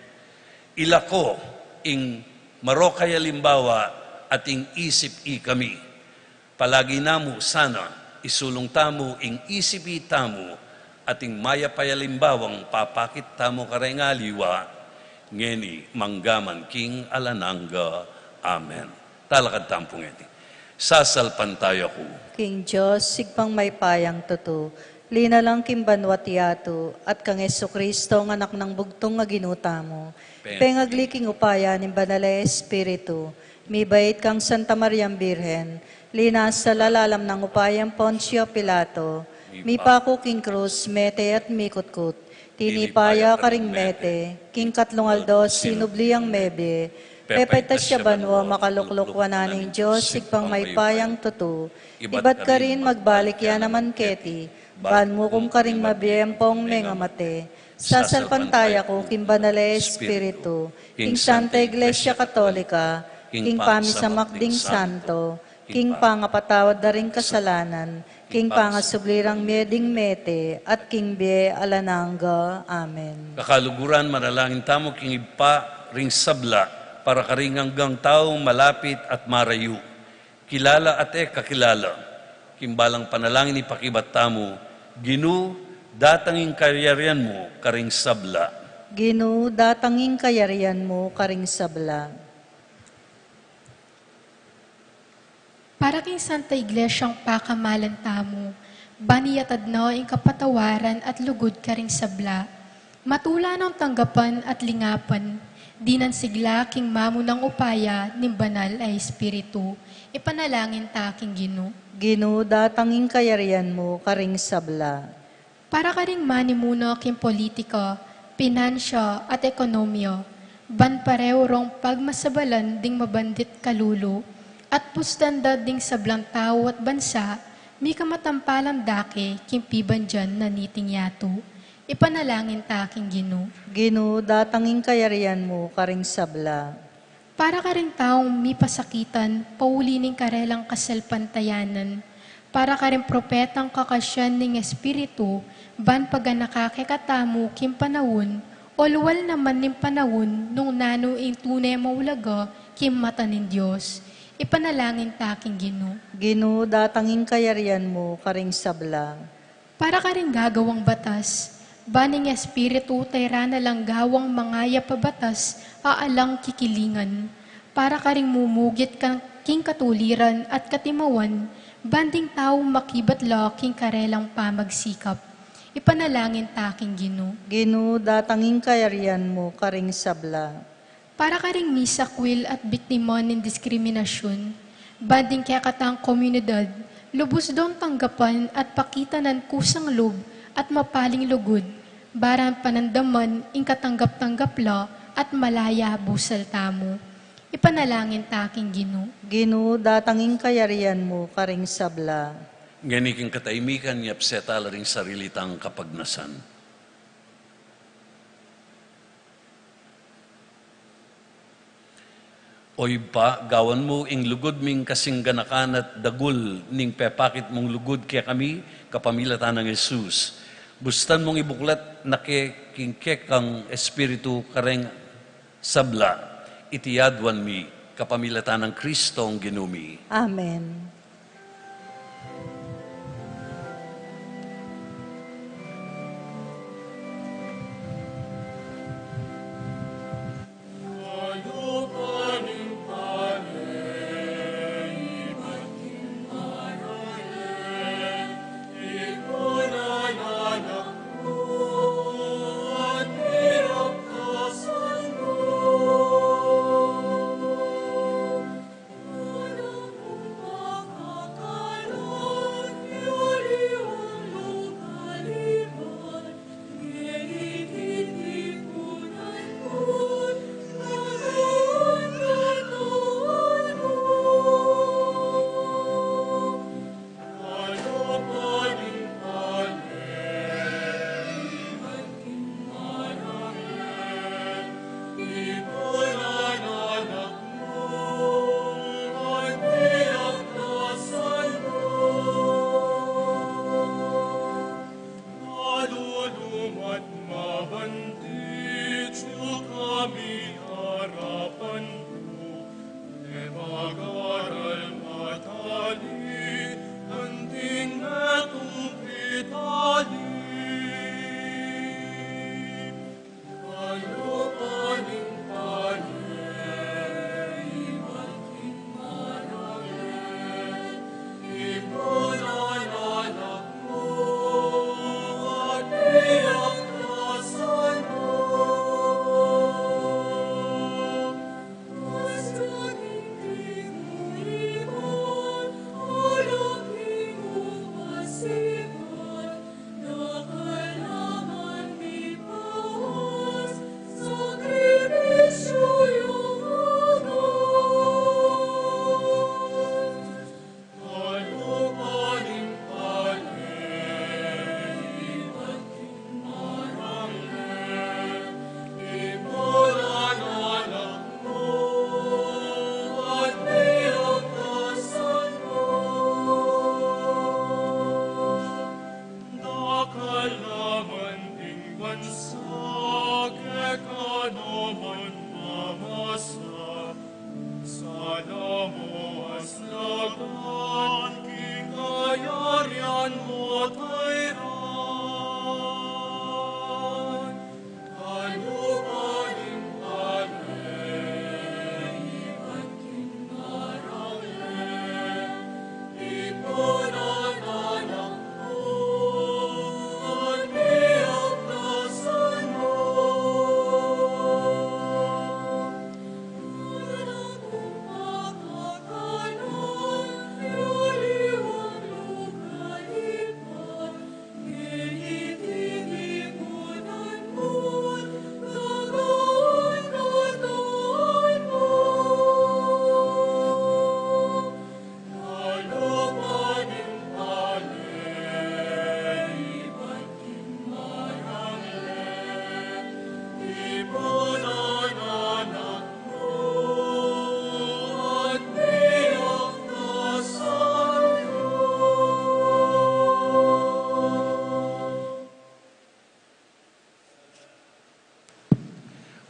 ilako ing marokay alimbawa at ing isip kami. Palagi namo sana isulong tamo ing isip tamo at ing maya payalimbawang papakit tamo karengaliwa, ngeni manggaman king alananga. Amen. Talakad tampong iti. Sasalpan tayo ako. King Diyos, sigpang may payang tuto, lina lang kimbanwat yato, at kang Yesu Kristo, ang anak ng bugtong nga ginuta mo. Pengagliking upaya ni Banala Espiritu, mibait kang Santa Mariang Birhen, lina sa lalalam ng upayang Poncio Pilato, mipako king krus, mete at mikutkut, tinipaya karing mete, king katlungaldos, sinubliang mebe, pepeta siya banwa makaluklok wananing Diyos, sigpang may payang tutu, ibat ka rin magbalik yan naman keti, ban mo kung karing mabiyempong mengamate, sasalpantaya ko, king Banala Espiritu, king Santa Iglesia Katolika, king Pamisamakding Santo, king pangapatawad na ring kasalanan, king pangasublirang meding mete, at king bie alananga. Amen. Kakaluguran, manalangin tamo, king ipa, ring sabla, para karing hanggang taong malapit at marayu. Kilala at kakilala. Kimbalang panalangin ipakibat tamo, Ginu, datanging karyarian mo, karing sabla. Ginu, datanging kayarian mo, karing sabla. Para king Santa Iglesyang pakamalan tamo, baniyatad no ing kapatawaran at lugod karing sabla. Matula ng tanggapan at lingapan, dinan sigla king mamunang upaya ni banal ay Espiritu, ipanalangin taking Gino. Ginu, datanging kayarian mo, karing sabla. Para karing manimuno king politika, pinansya at ekonomya, ban pareho rong pagmasabalan ding mabandit kalulo, at pustanda ding sablang tao at bansa, mi kamatampalang dake, kimpiban dyan na niting yato. Ipanalangin taking Gino. Ginu, datanging kayarian mo, karing sabla. Para ka rin taong mi pasakitan, paulining karelang kasalpantayanan. Para ka rin propetang kakasyan ng Espiritu, ban pag nakakikatamu kim panahon, o luwal naman ning panahon, nung nano ing tunay maulaga, kim mata ng Diyos. Ipanalangin taking Gino. Ginu, datanging kayarian mo, karing sabla. Para ka rin gagawang batas, baning Espiritu tayra na lang gawang mangaya pabatas, aalang kikilingan. Para ka rin mumugit kang king katuliran at katimawan, banding tao makibatla king karelang pamagsikap. Ipanalangin taking Gino. Ginu, datanging kayarian mo, karing sabla. Para ka ring misakwil at biktima ng diskriminasyon, banding kaya katang komunidad, lubos doon tanggapan at pakita ng kusang loob at mapaling lugod, barang panandaman ing katanggap-tanggapla at malaya busal tamo. Ipanalangin taking Gino. Ginu, datanging kayarian mo, karing sabla. Ganiking kataimikan, yapseta ring sarili tang kapagnasan. Oy pa, gawan mo ing lugod ming kasing ganakan at dagul ning pepakit mong lugod kaya kami, kapamilatan ng Jesus. Bustan mong ibuklat na kingkek ang Espiritu kareng sabla, itiyadwan mi, kapamilatan ng Kristo ang ginumi. Amen.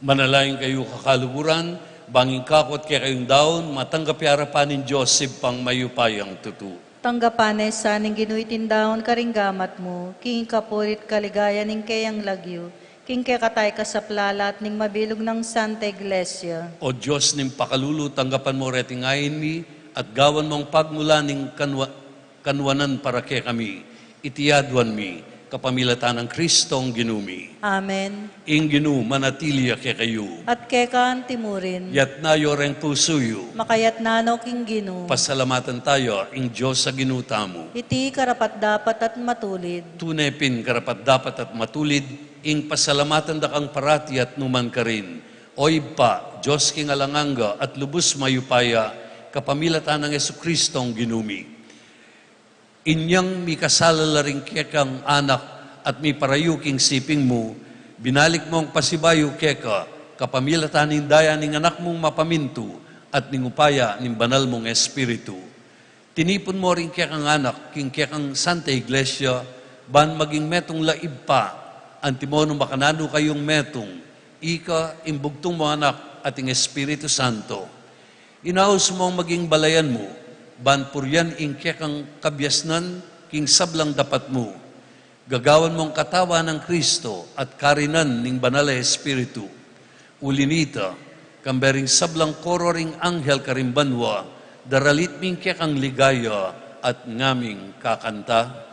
Manalangin kayo kakaluguran, banging kakot kaya kayong daon, matanggap harapanin Joseph pang mayupayang tutu. Tanggapanay sa ning ginuitin daon karinggamat mo, king kapurit kaligaya ning kayang lagyo, king kaya katay ka sa plalat ning mabilog ng Santa Iglesia. O Diyos ning pakalulu, tanggapan mo retingayin mi, at gawan mong pagmula ning kanwanan para kay kami, itiyadwan mi, kapamilatan ng Kristong ginumi. Amen. Ing ginu manatiliya kay kayo. At kekaan timurin, Yat na yoreng pusuyo. makayat nano king ginu, Pasalamatan tayo, ing Diyos sa ginutamo. iti karapat dapat at matulid. Tunepin karapat dapat at matulid, ing pasalamatan da kang parati at numan ka rin. Oy pa, Diyos king alanganga at lubos mayupaya, kapamilatan ng Jesukristong ginumi. Inyang mi kasalalaring kekang anak at mi parayuking siping mo, binalik mong pasibayo keka, kapamilatan ning daya ning anak mong mapaminto, at ning upaya ning banal mong espiritu. Tinipon mo rin kekang anak, king kekang Santa Iglesia, ban maging metong laib pa, antimono makanano kayong metong, ika imbugtong mo anak at ing Espiritu Santo. Inaos mo ang maging balayan mo, ban puryan ing kekang kabyasnan, king sablang dapat mo. Gagawan mong katawa ng Kristo at karinan ning banal na Espiritu. Ulinita, kambering sablang kororing anghel karimbanwa, daralit ming kekang ligaya at ngaming kakanta.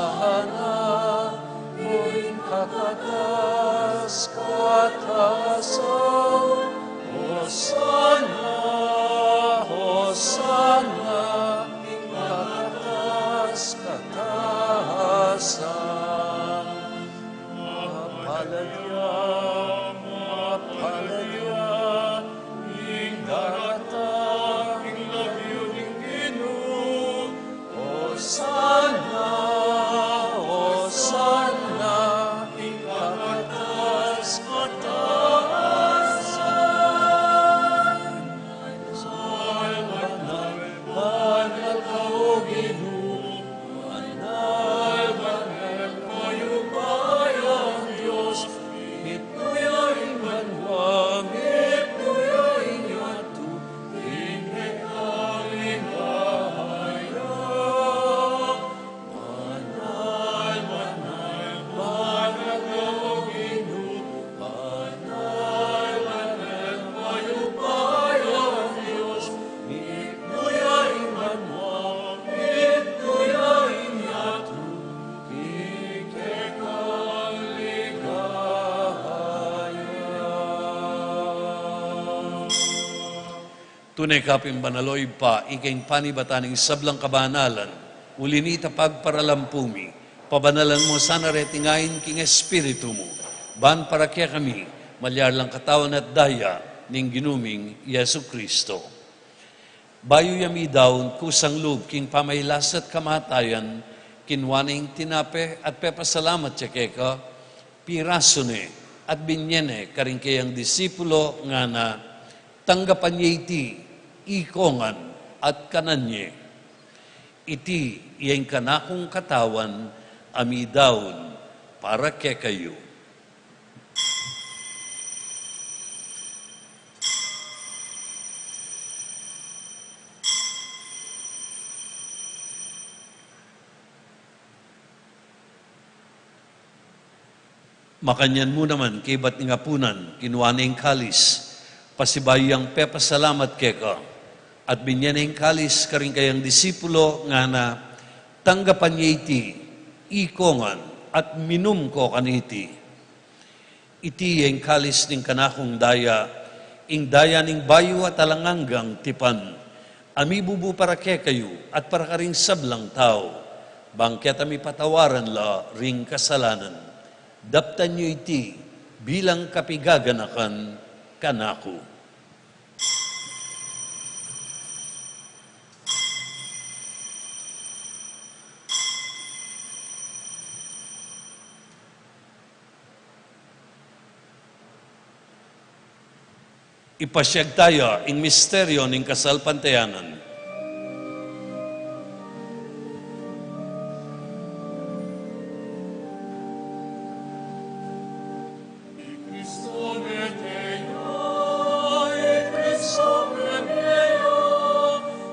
Hosana, muling kataas, kataasan. Hosana, Hosana, kataas, kataasan. Mapalaya, mapalaya, ing daratang, ing lagyo ning Gino. Hosana, Hosana, ing kataas, kataasan. Banal, banal ka o Ginoo, banal, banal kayo bayang Diyos. Ito'y banwang, ito'y inyatu, inhekaligaya. Banal, banal, banal ka o Ginoo, banal, banal kayo bayang Diyos. Ito'y banwang, ito'y inyatu, inhekaligaya. Tunay kaping banaloy pa, ikaing panibataning sablang kabanalan, ulinita pagparalampumi, pabanalan mo sana retingayin king Espiritu mo, ban para kaya kami, malyar lang katawan at daya, ning ginuming Yesu Kristo. Bayo yami daon, kusang loob, king pamaylas at kamatayan, kinwaning tinape at pepasalamat siya keka, pirasone at binyene karing kayang disipulo nga na, tanggapan niya iti, ikongan at kananye. Iti, iyang kanakong katawan, ami daon, para kay kayo. Makanyan mo naman, kay ba't nga punan, kinuha na yung kalis, pasibayang pepasalamat keka, at binyan na yung kalis, karing kayang disipulo nga na, Tanggapan niya iti, ikongan at minum ko kaniti. Iti yung kalis ning kanakong daya, ing daya ning bayo at alanganggang tipan. Ami bubu para ke kayo at para ka ring sablang tao. Bangket ami patawaran la ring kasalanan. Daptan niyo iti bilang kapigaganakan kanako. Ipasyag tayo ang misteryo ng kasalpantayanan. Cristo Medeo, Cristo Medeo,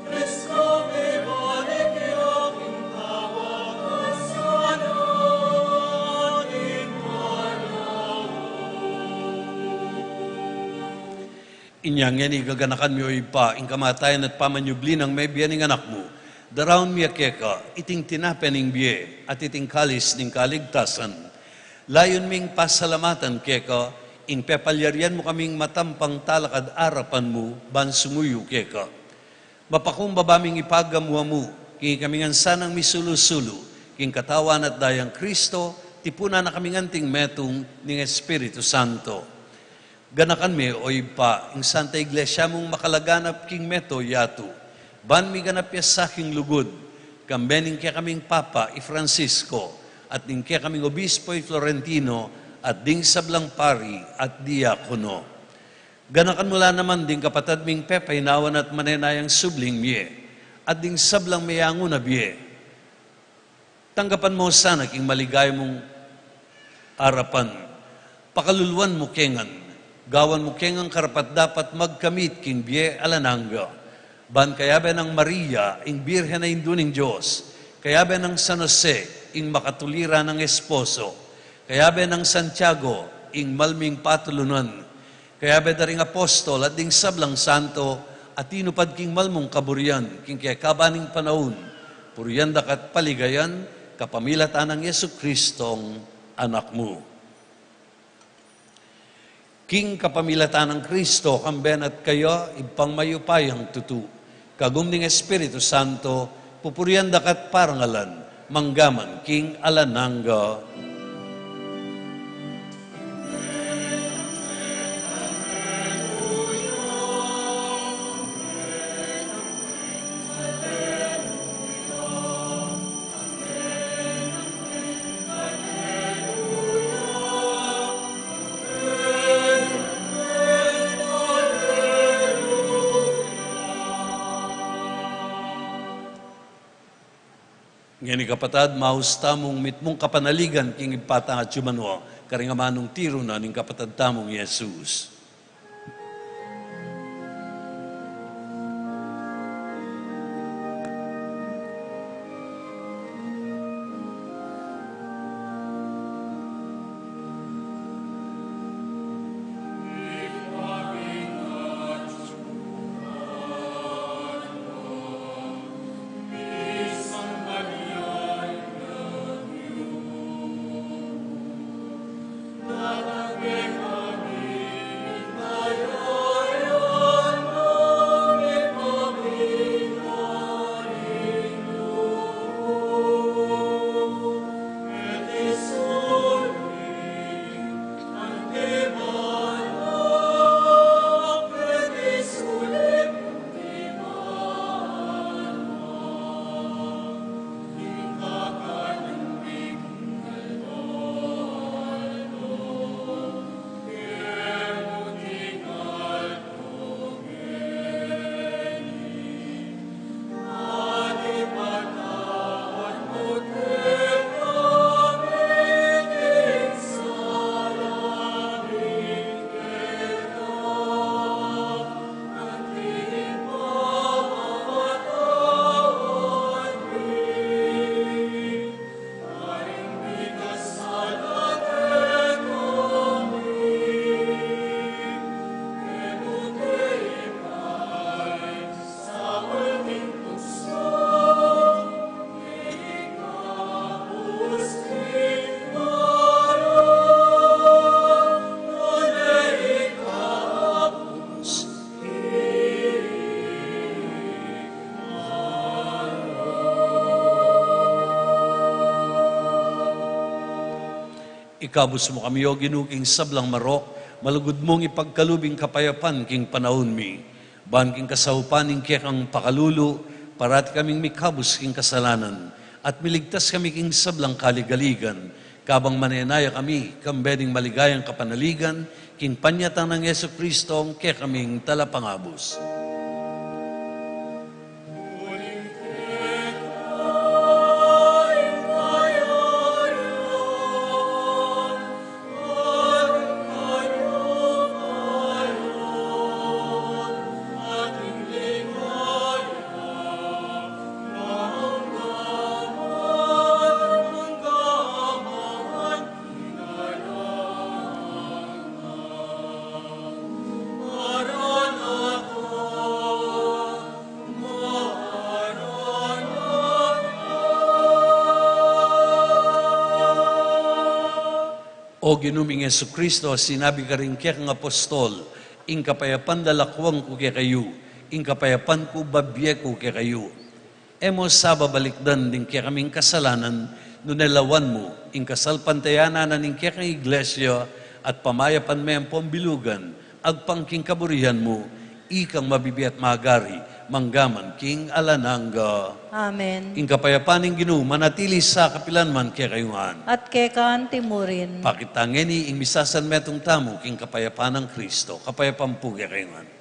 Cristo me baligya kung tawa sana in Inyang yan igaganakan mo ipa, ing kamatayan at pamanyubli ng may biyan ng anak mo. Daraon miya keka, iting tinapen ng biye at iting kalis ng kaligtasan. Layon ming pasalamatan keka, ing pepalyarian mo kaming matampang talakad arapan mo, ban sumuyo keka. Mapakumbaba ming ipagamuha mo, king kaming sanang misulusulo, king katawan at dayang Kristo, tipuna na kaming anting metong ng Espiritu Santo. Ganakan me o ipa, ing Santa Iglesia mong makalaganap king meto yato. Ban mi ganap ya sa aking lugod, kambening kaya kaming Papa i Francisco, at ning kaya kaming Obispo i Florentino, at ding sablang pari at diakono. Ganakan mula naman ding kapatad ming Pepa hinawan at manenayang subling miye, at ding sablang mayango na biye. Tanggapan mo sana king maligay mong arapan, pakaluluan mo kengan, gawan mo kengang karapat dapat magkamit king biye alananga. Ban kayabe ng Maria, ing Birhen na induning Diyos. Kayabe ng San Jose, ing makatulira ng esposo. Kayabe ng Santiago, ing malming patulunan. Kayabe daring apostol at ding sablang santo, at inupad king malmong kaburian, king kaya kabaning panahon. Puriyan dakat paligayan, kapamilatan ng Yesu Kristong anak mo. King kapamilatan ng Kristo, kamben at kayo, ipang mayupayang tutu. Kagum ning Espiritu Santo, pupurian dakat parangalan, manggaman, King alananga. Ngani kapatad, mahusta mong mitmong kapanaligan king ipatang at yumanwa, karingamanong tiro na ning kapatad tamong Jesus. Amen. Ikabus mo kami, o ginuking sablang marok, malugod mong ipagkalubing kapayapan king panahon mi. Ban king kasahupan ing kekang pakalulu, parati kaming mikabus king kasalanan, at miligtas kami king sablang kaligaligan. Kabang manenaya kami, kambeding maligayang kapanaligan, king panyatang ng Yesu Kristo, kaya kaming talapangabos. O ginuming Yesu Kristo, sinabi ka rin kaya kang apostol, ing kapayapan dalakwang ko kaya kayo, ing kapayapan ko babye ko kaya kayo. Emo sa babalikdan din kaya kaming kasalanan, nunelawan mo, ing kasalpantayanan na ning kaya kang iglesia, at pamayapan may ang pambilugan, agpangking kaburihan mo, ikang mabibi at magari, manggaman king alananga. Amen. Ing kapayapaning Ginoo manatili sa kapilanman kaya kayungan. At kekaan timurin. Pakitangeni ing misasan metong tamo king kapayapaan ng Kristo. Kapayapaan po kaya kayungan.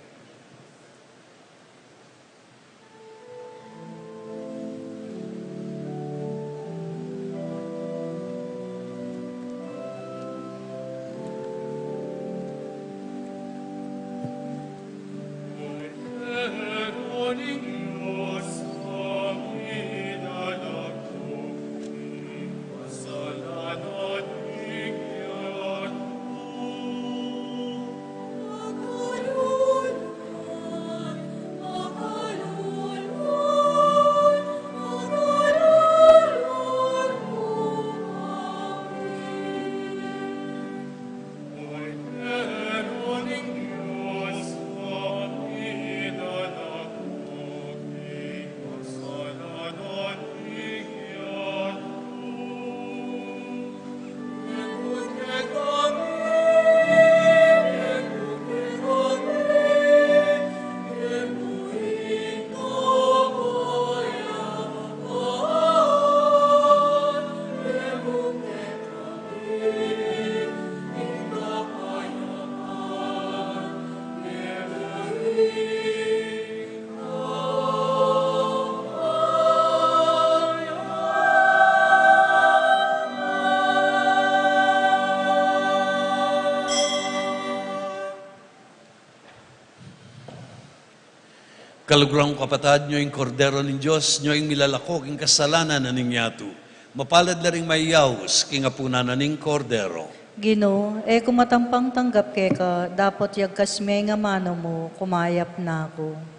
Kalugurang kapatad nyo yung kordero ng Diyos, nyo yung milalakok, yung kasalanan na ninyato. Mapalad na rin mayaws, kingapunan na ning kordero. Ginoo, kumatampang tanggap keka, dapat yagkas may nga mano mo, kumayap na ako.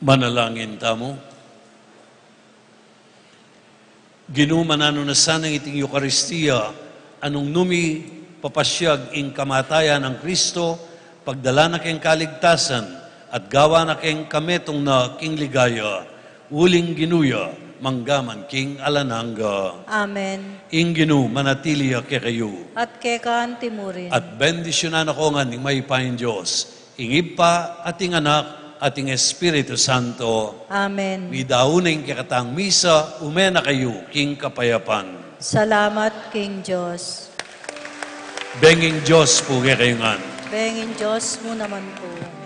Manalangin tamo. Ginumanano na sana ng iting Eukaristiya, anong numi papasyag ing kamatayan ng Kristo, pagdala na keng kaligtasan, at gawa na keng kametong na king ligaya, uling ginuya, manggaman king alananga. Amen. Ing ginu manatiliya ke kayo. At kekaan timurin. At bendisyonan ako nga ning maipahin Diyos, ingib pa ating anak, ating Espiritu Santo. Amen. Midauning kikatang misa, umena kayo, king kapayapan. Salamat, King Diyos. Benging Diyos po kayo nga. Bengin Diyos mo naman po.